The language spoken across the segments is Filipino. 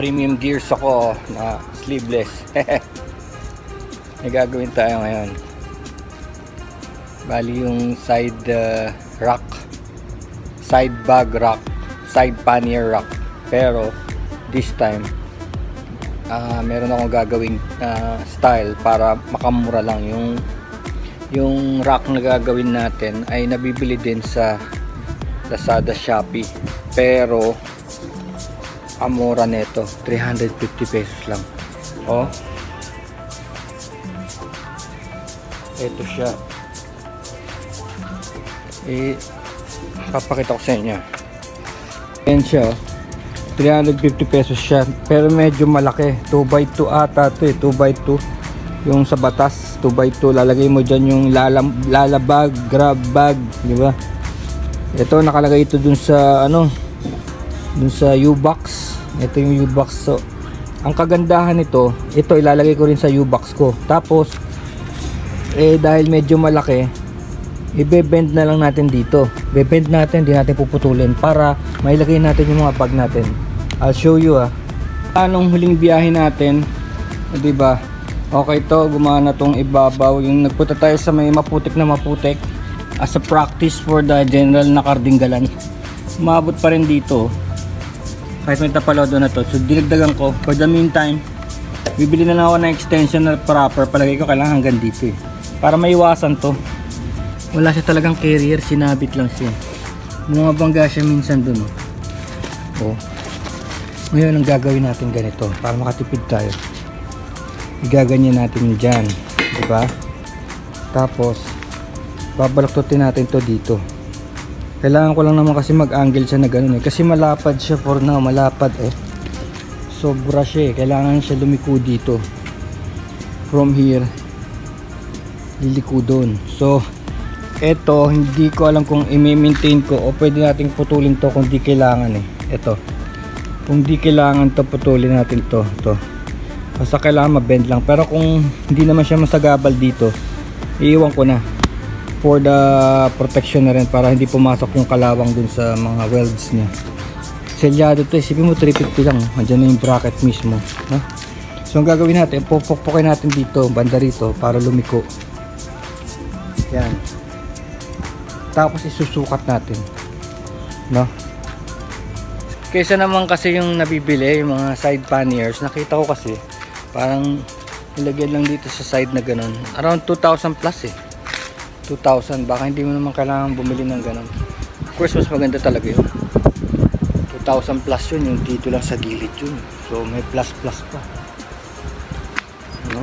premium gears ako na sleeveless. May gagawin tayo ngayon. Bali yung side rack, side bag rack, side pannier rack. Pero this time meron akong gagawing style para makamura lang. Yung rack na gagawin natin ay nabibili din sa Lazada, Shopee, pero amura nito, 350 pesos lang. Oh, ito siya. Papakita ko sa inyo. Ayan siya, 350 pesos siya, pero medyo malaki. 2x2 ata ito, 2x2 yung sa batas. 2x2, lalagay mo dyan yung lala bag, grab bag, di ba? Ito nakalagay ito dun sa dun sa U-box. Ito yung U-box. So ang kagandahan nito, ito ilalagay ko rin sa U-box ko. Tapos dahil medyo malaki, i-bend na lang natin dito. Be-bend natin, hindi natin puputulin para mailagay natin yung mga bag natin. I'll show you anong huling biyahe natin, di ba? Okay to, gumana tong ibabaw. Yung nagpunta tayo sa may maputik na maputik as a practice for the general na kardinggalan. Umabot pa rin dito kahit may tapalodo na to. So dinagdagan ko. For the meantime, bibili na lang ako ng extension na proper. Palagay ko kailangan hanggang dito para maiwasan to. Wala siya talagang carrier, sinabit lang siya. Bumabangga siya minsan dun. Ngayon ang gagawin natin ganito para makatipid tayo. Igaganyan natin yun dyan, diba? Tapos babalaktutin natin to dito. Kailangan ko lang naman kasi mag-angle siya na ganun kasi malapad siya for now, malapad sobra siya kailangan siya lumiko dito. From here liliko doon. So eto, hindi ko alam kung i-maintain ko o pwede nating putulin to kung di kailangan eto, kung di kailangan to putulin natin to basta kailangan mabend lang. Pero kung hindi naman siya masagabal dito, iiwan ko na for the protection na rin para hindi pumasok yung kalawang dun sa mga welds niya. Selyado to, isipin mo 350 lang, andyan na yung bracket mismo, no? So ang gagawin natin, pupukpukin natin dito, banda rito para lumiko. Yan. Tapos isusukat natin, no? Kaysa naman kasi yung nabibili, yung mga side panniers, nakita ko kasi parang nilagyan lang dito sa side na ganun, around 2,000 plus 2,000, baka hindi mo naman kailangan bumili ng ganun. Of course mas maganda talaga yun, 2,000 plus yun, yung dito lang sa gilid yun, so may plus plus pa.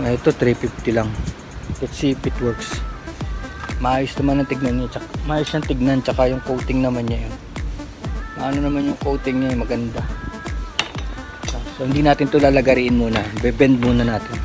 Ito 350 lang. Let's see if it works. Maayos naman ang tignan niya, maayos siyang tignan, tsaka yung coating naman niya yun. Ano naman yung coating niya, maganda. So hindi natin to lalagarin muna, be-bend muna natin.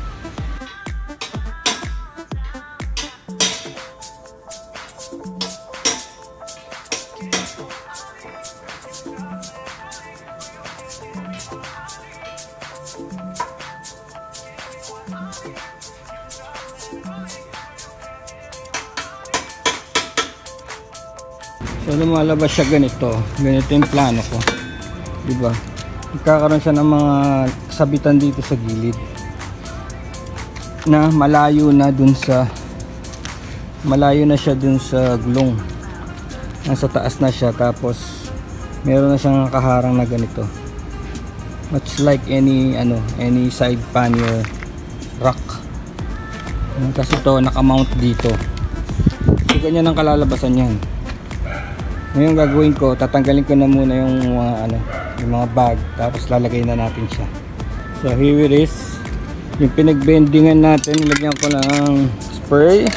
So lumalabas siya ganito yung plano ko, diba? Magkakaroon siya ng mga sabitan dito sa gilid na malayo na siya dun sa gulong, nasa taas na siya. Tapos meron na siyang nakaharang na ganito, much like any side pannier rack, kasi to nakamount dito. So ganyan ang kalalabasan yan. Ngayon gagawin ko, tatanggalin ko na muna yung mga bag, tapos lalagay na natin siya. So here it is, yung pinagbendingan natin, nilagyan ko ng spray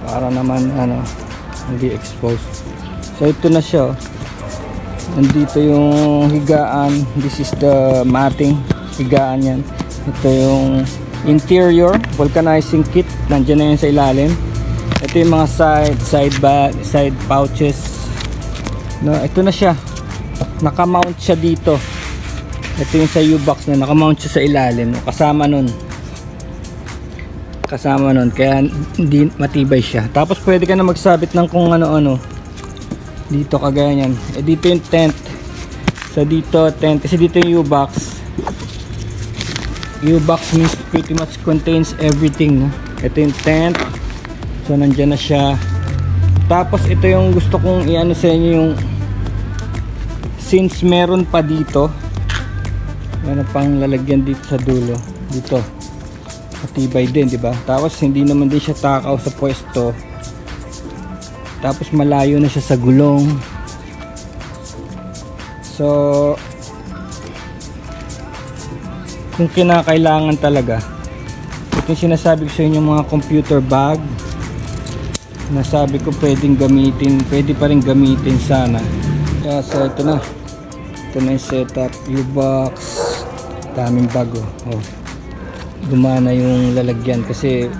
para naman hindi exposed. So ito na siya, nandito yung higaan, this is the matting, higaan yan. Ito yung interior vulcanizing kit, nandiyan na yun sa ilalim. Ito yung mga side pouches, no? Ito na siya, nakamount siya dito. Ito yung sa U-box na nakamount siya sa ilalim, kasama nun, kaya hindi matibay siya. Tapos pwede ka na magsabit ng kung ano-ano dito, kagaya nyan. Dito yung tent, So dito tent, kasi dito yung U-box. U-box means pretty much contains everything, no? Ito yung tent. So nandyan na siya. Tapos ito yung gusto kong i-ano sa inyo, yung since meron pa dito, meron pang lalagyan dito sa dulo. Dito matibay din, di ba? Tapos hindi naman din siya takaw sa pwesto. Tapos malayo na siya sa gulong. So kung kinakailangan talaga, ito yung sinasabi ko sa inyo, mga computer bag na sabi ko pwedeng gamitin, pwede pa rin gamitin sana. So ito na yung setup, U-box, daming bago. Gumana yung lalagyan kasi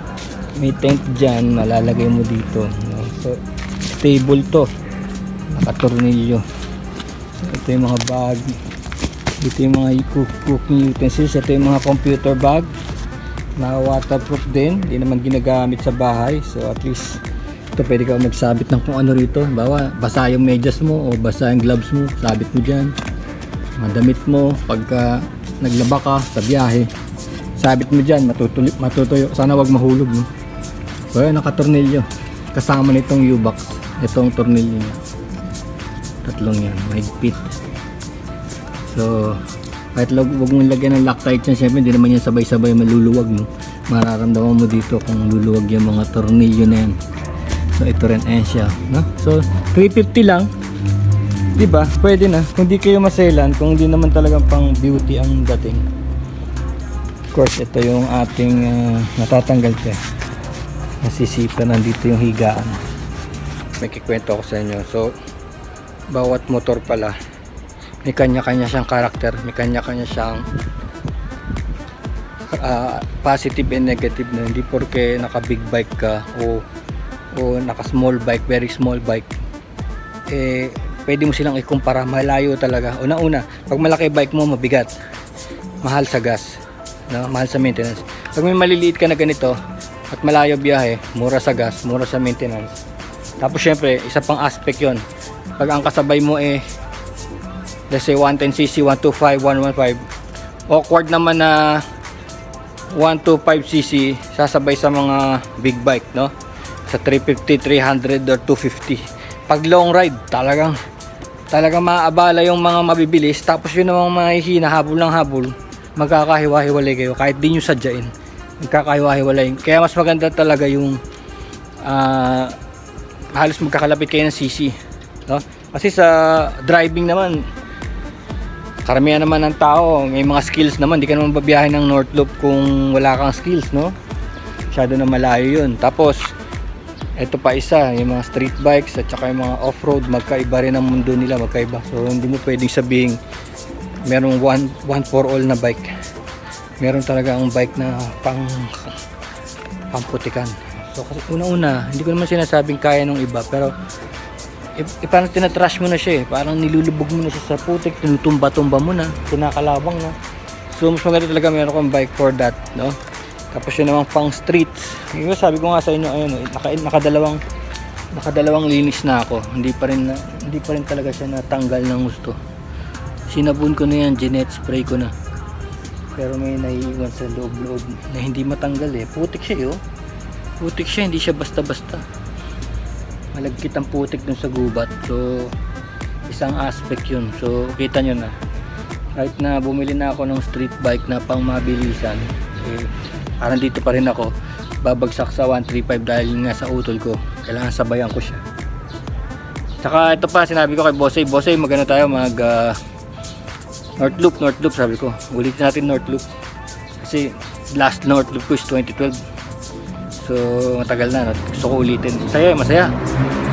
may tent dyan, malalagay mo dito, no? So stable to, nakatornilyo. So ito yung mga bag, dito yung mga cooking utensils. Ito yung mga computer bag na waterproof din, hindi naman ginagamit sa bahay. So at least ito pwede ka magsabit ng kung ano rito. Bawa basa yung medyas mo o basa yung gloves mo, sabit mo dyan. Mga damit mo pagka naglaba ka sa biyahe, sabit mo dyan, matutuyo. Sana wag mahulog, no? So yun, nakatornilyo kasama nitong U-box. Itong tornilyo niya, tatlong yan, mahigpit. So kahit wag mong lagyan ng Loctite yan, syempre hindi naman yan sabay-sabay maluluwag, no? Mararamdaman mo dito kung luluwag yung mga tornilyo na yan. So ito rin siya, no? So 350 lang, di ba? Pwede na kung di kayo maselan, kung hindi naman talagang pang beauty ang dating. Of course ito yung ating natatanggal siya, nasisipa. Nandito yung higaan. May kikwento ako sa inyo. So bawat motor pala may kanya-kanya siyang karakter, may kanya-kanya siyang positive and negative, na hindi porke naka big bike ka o naka small bike, very small bike, pwede mo silang ikumpara. Malayo talaga. Una-una, pag malaki bike mo, mabigat, mahal sa gas, no? Mahal sa maintenance. Pag may maliliit ka na ganito at malayo biyahe, mura sa gas, mura sa maintenance. Tapos syempre, isa pang aspect yon, pag ang kasabay mo let's say 110cc, 125, 115, awkward naman na 125cc sasabay sa mga big bike, no? Sa 350, 300 or 250. Pag long ride, talagang maaabala yung mga mabibilis. Tapos yun namang mahihina, habol ng habol, magkakahiwa-hiwalay kayo kahit di nyo sadyain, magkakahiwa-hiwalay. Kaya mas maganda talaga yung halos magkakalapit kayo ng cc, no? Kasi sa driving naman, karamihan naman ng tao may mga skills naman. Di ka naman babiyahin ng North Loop kung wala kang skills, no? Masyado na malayo yun. Tapos ito pa isa, yung mga street bikes at saka yung mga off-road, magkaiba rin ang mundo nila, magkaiba. So hindi mo pwedeng sabihin merong one for all na bike. Meron talaga ang bike na pamputikan. So kasi una-una, hindi ko naman sinasabing kaya nung iba, pero parang tinatrash mo na siya, parang nilulubog mo na siya sa putik, tinutumba-tumba mo na, kinakalabang na. So mas maganda talaga meron kang bike for that, no? Tapos yun namang pang streets. Yung sabi ko nga sa inyo, ayun, nakadalawang linis na ako. Hindi pa rin talaga siya natanggal ng gusto. Sinabon ko na yan, Gillette spray ko na. Pero may naiiwan sa loob-loob na hindi matanggal putik siya, putik siya, hindi siya basta-basta. Malagkit ang putik dun sa gubat. So isang aspect yun. So kita nyo na, kahit na bumili na ako ng street bike na pang mabilisan, parang dito pa rin ako babagsak sa 135 dahil nga sa utol ko. Kailangan sabayan ko siya. Saka ito pa, sinabi ko kay Bossay, magano tayo, mag North Loop sabi ko. Ulitin natin North Loop. Kasi last North Loop ko is 2012. So matagal na, gusto ko ulitin. Masaya.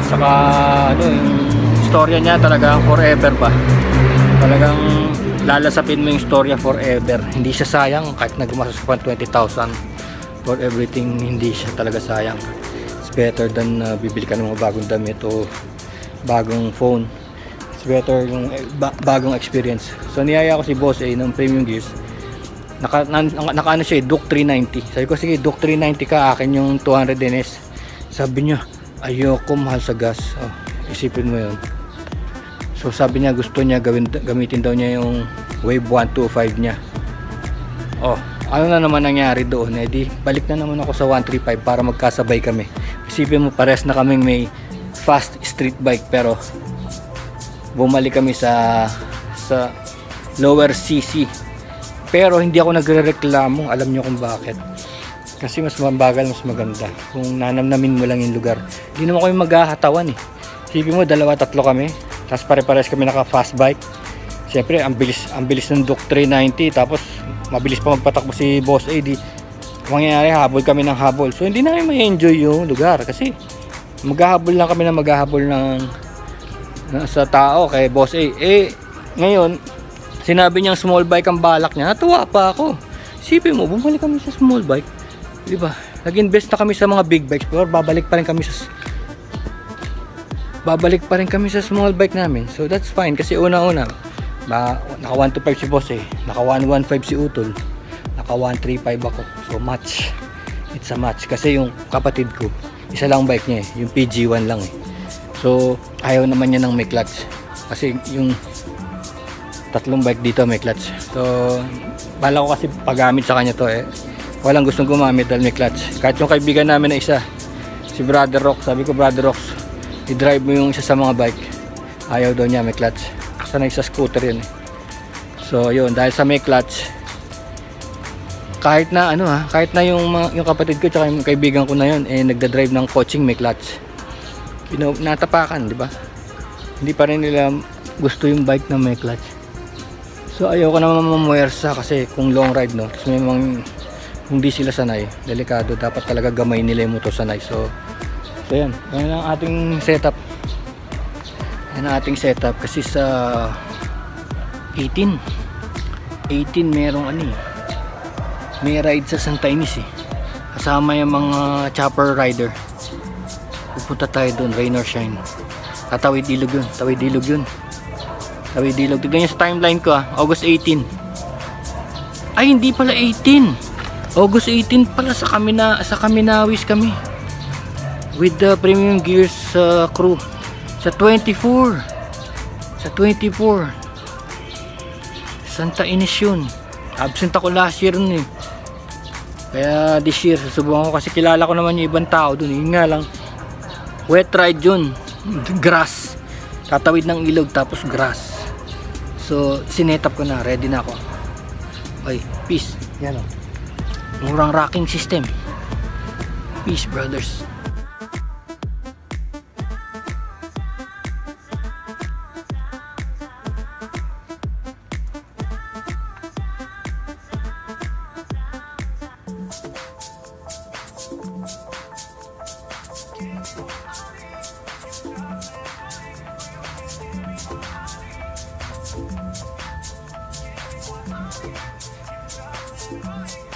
Saka yung istorya niya talagang forever ba. Talagang lalasapin mo yung istorya forever. Hindi siya sayang kahit nagmasas pa 20,000 for everything. Hindi siya talaga sayang. It's better than bibili ka ng mga bagong damit o bagong phone. It's better yung bagong experience. So niyaya ko si Boss ng Premium Gears. Naka siya, Duke 390. Sabi ko, sige Duke 390 ka, akin yung 200 NS. Sabi niya, ayoko, mahal sa gas. Isipin mo yun. So sabi niya gusto niya gamitin daw niya yung Wave 125 niya. Oh, ano na naman nangyari doon? Eh di balik na naman ako sa 135 para magkasabay kami. Isipin mo, pares na kaming may fast street bike, pero bumalik kami sa lower CC. Pero hindi ako nagrereklamo. Alam niyo kung bakit? Kasi mas mabagal, mas maganda kung nanamnamin mo lang yung lugar. Hindi naman kami maghahatawan eh. Isipin mo, 2-3 kami, tapos pare-pares kami naka fast bike. Siyempre ang bilis ng Duke 390, tapos mabilis pa magpatakbo si Boss A. Di mangyayari, habol kami ng habol. So hindi namin ma-enjoy yung lugar kasi maghahabol lang kami sa tao kay Boss A. Eh ngayon sinabi niyang small bike ang balak niya, natuwa pa ako. Isipin mo, bumalik kami sa small bike, di ba? Nag-invest na kami sa mga big bikes, pero babalik pa rin kami sa small bike namin. So that's fine kasi una-una naka 125 si Boss A, naka 115 si Utol, naka 135 ako. So match, it's a match kasi yung kapatid ko isa lang bike niya eh, yung PG1 lang eh. So ayaw naman niya ng may clutch kasi yung 3 bike dito may clutch. So bala ko kasi paggamit sa kanya to eh, walang gustong gumamit dahil may clutch. Kahit yung kaibigan namin na isa, si Brother Rock, sabi ko, Brother Rock, i-drive mo yung isa sa mga bike, ayaw daw niya may clutch. Sanay sa scooter yun eh. So yun, dahil sa may clutch, kahit na yung kapatid ko tsaka yung kaibigan ko na yun eh nagda-drive ng coaching may clutch, natapakan, di ba? Hindi pa rin nila gusto yung bike na may clutch. So ayoko naman mamuwersa kasi kung long ride, no, tapos may mga hindi sila sanay, delikado, dapat talaga gamay nila yung motor sanay. So yan ang ating setup. Yan ang ating setup kasi sa 18 merong may ride sa Santa Ynez eh, kasama yung mga chopper rider. Pupunta tayo doon, rain or shine. Tawid ilog yun. Tignan nyo sa timeline ko August 18. Ay hindi pala 18, August 18 pala. Sa Kaminawis kami with the premium gears crew. Sa 24 Santa Ynez yun. Absent ako last year nun eh, kaya this year susubukan ko kasi kilala ko naman yung ibang tao dun. Yun nga lang, wet ride yun, grass, tatawid ng ilog tapos grass. So sinetap ko na, ready na ako. Okay, peace. Yan o, murang rocking system. Peace brothers. Bye.